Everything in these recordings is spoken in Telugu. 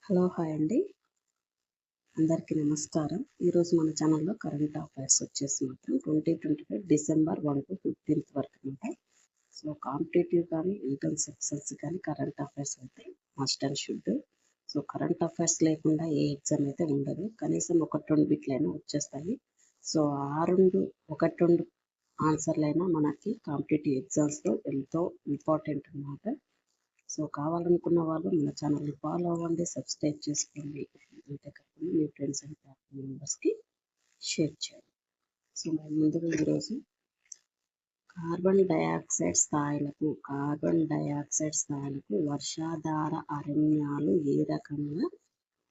హలో హాయ్ అండి, అందరికీ నమస్కారం. ఈరోజు మన ఛానల్లో కరెంట్ అఫైర్స్ వచ్చేసి మాత్రం 2025 డిసెంబర్ 1 to 15th వరకు ఉంటాయి. సో కాంపిటేటివ్ కానీ ఇంటర్న్స్ సెక్షన్స్ కానీ కరెంట్ అఫైర్స్ అయితే must and should. So current affairs లేకుండా ఏ ఎగ్జామ్ అయితే ఉండదు, కనీసం ఒకటి రెండు బిట్లైనా వచ్చేస్తాయి. సో ఒకటి రెండు ఆన్సర్లైనా మనకి కాంపిటేటివ్ ఎగ్జామ్స్లో ఎంతో ఇంపార్టెంట్ అన్నమాట. సో కావాలనుకున్న వాళ్ళు మన ఛానల్ని ఫాలో అవ్వండి, సబ్స్క్రైబ్ చేసుకోండి. అంతేకాకుండా మీ ఫ్రెండ్స్ అండ్ ఫ్యామిలీ మెంబర్స్కి షేర్ చేయండి. సో మనం ముందుగా ఈరోజు కార్బన్ డయాక్సైడ్ స్థాయిలకు వర్షాధార అరణ్యాలు ఏ రకంగా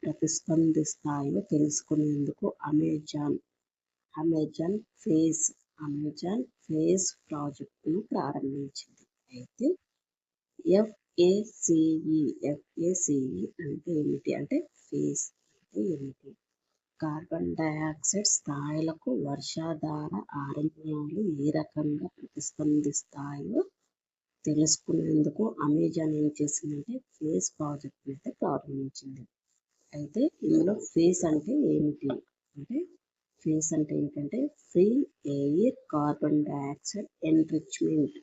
ప్రతిస్పందిస్తాయో తెలుసుకునేందుకు అమెజాన్ ఫేజ్ ప్రాజెక్టును ప్రారంభించింది. అయితే FACE అంటే ఏమిటి అంటే ఫేజ్ అంటే ఏమిటి? కార్బన్ డయాక్సైడ్ స్థాయిలకు వర్షాధార అరణ్యాలు ఏ రకంగా ప్రతిస్పందిస్తాయో తెలుసుకునేందుకు అమెజాన్ ఏం చేసిందంటే ఫేజ్ ప్రాజెక్ట్ అయితే ప్రారంభించింది. అయితే ఇందులో ఫేజ్ అంటే ఏమిటి అంటే ఫేజ్ అంటే ఏంటంటే free air carbon dioxide enrichment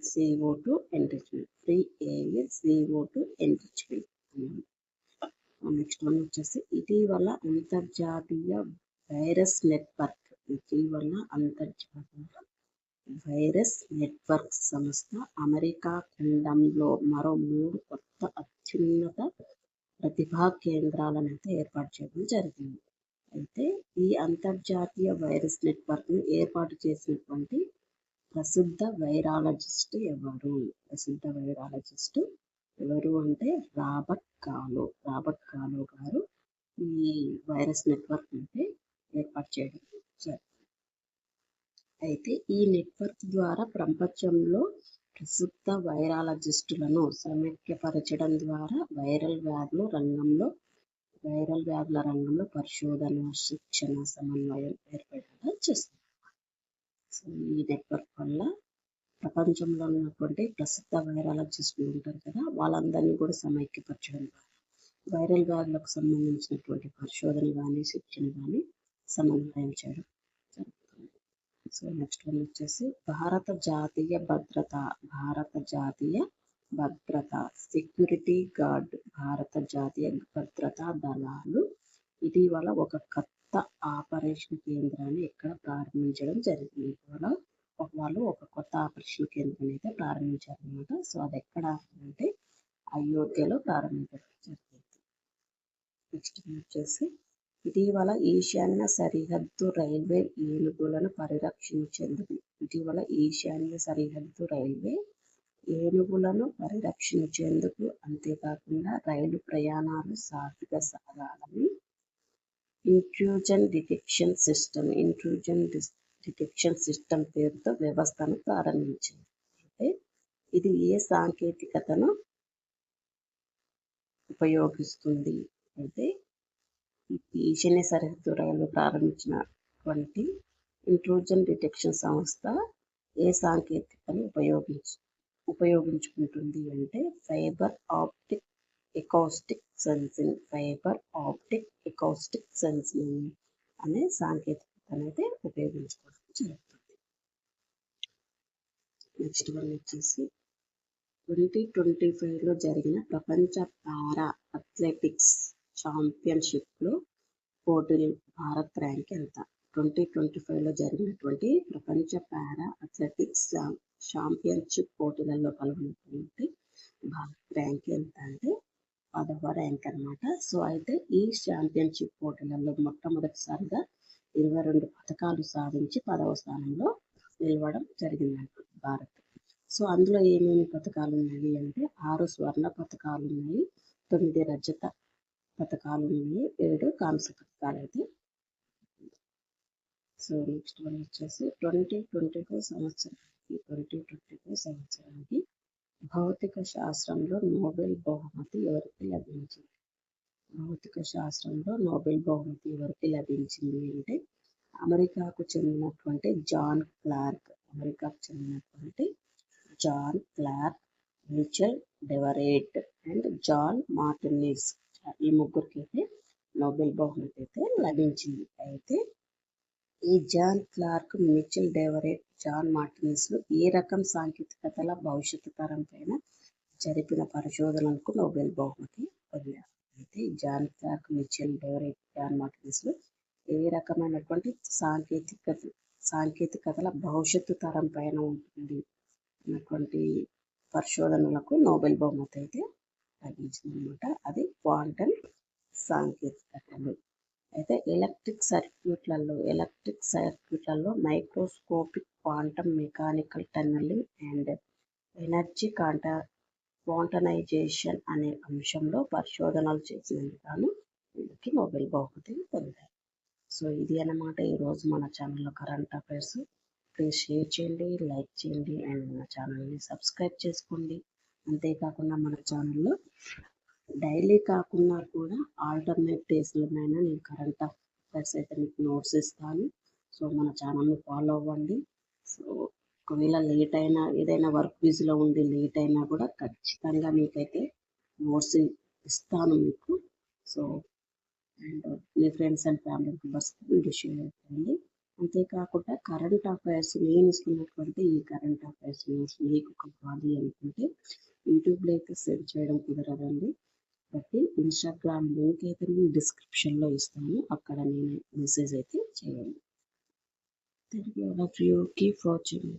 CO2 enrichment, free air CO2 enrichment. Next one వచ్చేసి ఇటీవల అంతర్జాతీయ వైరస్ నెట్వర్క్ సంస్థ అమెరికా ఖండంలో మరో 3 కొత్త అత్యున్నత ప్రతిభా కేంద్రాలను అయితే ఏర్పాటు చేయడం జరిగింది. అయితే ఈ అంతర్జాతీయ వైరస్ నెట్వర్క్ను ఏర్పాటు చేసినటువంటి ప్రసిద్ధ వైరాలజిస్ట్ ఎవరు అంటే రాబర్ట్ కాలో గారు ఈ వైరస్ నెట్వర్క్ అంటే ఏర్పాటు చేయడం జరిగింది. అయితే ఈ నెట్వర్క్ ద్వారా ప్రపంచంలో ప్రసిద్ధ వైరాలజిస్టులను సమైక్యపరచడం ద్వారా వైరల్ వ్యాధుల రంగంలో పరిశోధన, శిక్షణ, సమన్వయం ఏర్పడేలా చేస్తుంది. సో ఈ నెట్వర్క్ వల్ల ప్రపంచంలో ఉన్నటువంటి ప్రసిద్ధ వైరాలజిస్టులు ఉంటారు కదా, వాళ్ళందరినీ కూడా సమైక్యపరచడం ద్వారా వైరల్ వ్యాధులకు సంబంధించినటువంటి పరిశోధన కానీ శిక్షణ కానీ సమన్వయం చేయడం జరుగుతుంది. సో నెక్స్ట్ వన్ వచ్చేసి భారత జాతీయ భద్రత సెక్యూరిటీ గార్డ్ భారత జాతీయ భద్రతా దళాలు ఇటీవల ఒక కొత్త ఆపరేషన్ కేంద్రాన్ని ఇక్కడ ప్రారంభించడం జరిగింది. వాళ్ళు ఒక కొత్త ఆపరేషన్ కేంద్రాన్ని అయితే ప్రారంభించారనమాట. సో అది ఎక్కడ అంటే అయోధ్యలో ప్రారంభించడం జరిగింది. నెక్స్ట్ వచ్చేసి ఇటీవల ఈశాన్య సరిహద్దు రైల్వే ఏనుగులను పరిరక్షించేందుకు అంతేకాకుండా రైలు ప్రయాణాలు సాఫీగా సాగాలని ఇంట్రూజన్ డిటెక్షన్ సిస్టమ్ పేరుతో వ్యవస్థను ప్రారంభించింది. అయితే ఇది ఏ సాంకేతికతను ఉపయోగిస్తుంది అయితే ఈశాన్య సరిహద్దు రైలు ప్రారంభించినటువంటి ఇంట్రూజన్ డిటెక్షన్ సంస్థ ఏ సాంకేతికతను ఉపయోగించుకుంటుంది అంటే ఫైబర్ ఆప్టిక్ ఎకౌస్టిక్ సెన్సింగ్ అనే సాంకేతికతను అయితే ఉపయోగించుకోవడం జరుగుతుంది. నెక్స్ట్ వన్ వచ్చేసి 2025లో జరిగిన ప్రపంచ పారా అథ్లెటిక్స్ ఛాంపియన్షిప్లో పోటీలు భారత్ ర్యాంక్ ఎంత? 2025లో జరిగినటువంటి ప్రపంచ పారా అథ్లెటిక్స్ ఛాంపియన్షిప్ పోటీలలో పాల్గొన్నటువంటి భారత్ ర్యాంక్ ఎంత అంటే 10వ ర్యాంక్ అనమాట. సో అయితే ఈ ఛాంపియన్షిప్ పోటీలలో మొట్టమొదటిసారిగా 22 పథకాలు సాధించి 10వ స్థానంలో నిలవడం జరిగిందంట భారత్. సో అందులో ఏమేమి పథకాలు ఉన్నాయి అంటే 6 స్వర్ణ పథకాలు ఉన్నాయి, 9 రజత పథకాలు ఉన్నాయి, 7 కాంస్య పథకాలు అయితే. సో నెక్స్ట్ వన్ వచ్చేసి 2024 సంవత్సరానికి భౌతిక శాస్త్రంలో నోబెల్ బహుమతి ఎవరికి లభించింది అంటే అమెరికాకు చెందినటువంటి John Clarke, Michel Devoret and John Martinis. ఈ ముగ్గురికి అయితే నోబెల్ బహుమతి అయితే లభించింది. అయితే ఈ John Clarke, Michel Devoret, John Martinis ఏ రకం సాంకేతికతల భవిష్యత్తు తరం పైన జరిపిన పరిశోధనలకు నోబెల్ బహుమతి పొందారు. అయితే John Clarke, Michel Devoret, John Martinis ఏ రకమైనటువంటి సాంకేతికతల భవిష్యత్తు తరం పైన ఉంటుంది అన్నటువంటి పరిశోధనలకు నోబెల్ బహుమతి అయితే లభించింది అనమాట. అది క్వాంటం సాంకేతికతలు. అయితే ఎలక్ట్రిక్ సర్క్యూట్లలో microscopic quantum mechanical tunnelling and energy quantization అనే అంశంలో పరిశోధనలు చేసినందుకు గాను వీళ్ళకి నోబెల్ బహుమతి పొందారు. సో ఇది అన్నమాట ఈరోజు మన ఛానల్లో కరెంట్ అఫైర్స్. ప్లీజ్ షేర్ చేయండి, లైక్ చేయండి అండ్ మన ఛానల్ని సబ్స్క్రైబ్ చేసుకోండి. అంతేకాకుండా మన ఛానల్లో డైలీ కాకుండా కూడా ఆల్టర్నేట్ డేస్లోనైనా నేను కరెంట్ అఫైర్స్ అయితే మీకు నోట్స్ ఇస్తాను. సో మన ఛానల్ని ఫాలో అవ్వండి. సో ఒకవేళ లేట్ అయినా, ఏదైనా వర్క్ బిజీలో ఉండి లేట్ అయినా కూడా ఖచ్చితంగా మీకైతే నోట్స్ ఇస్తాను మీకు. So and me friends and family members video share చేయండి. అంతేకాకుండా కరెంట్ అఫైర్స్ నేను ఇస్తున్నటువంటి ఈ కరెంట్ అఫైర్స్ న్యూస్ మీకు కావాలి అనుకుంటే యూట్యూబ్లో అయితే సెర్చ్ చేయడం కుదరదండి. బట్టి ఇన్స్టాగ్రామ్ లింక్ అయితే నేను డిస్క్రిప్షన్లో ఇస్తాను, అక్కడ నేను మెసేజ్ అయితే చేయండి. Thank you. Keep watching.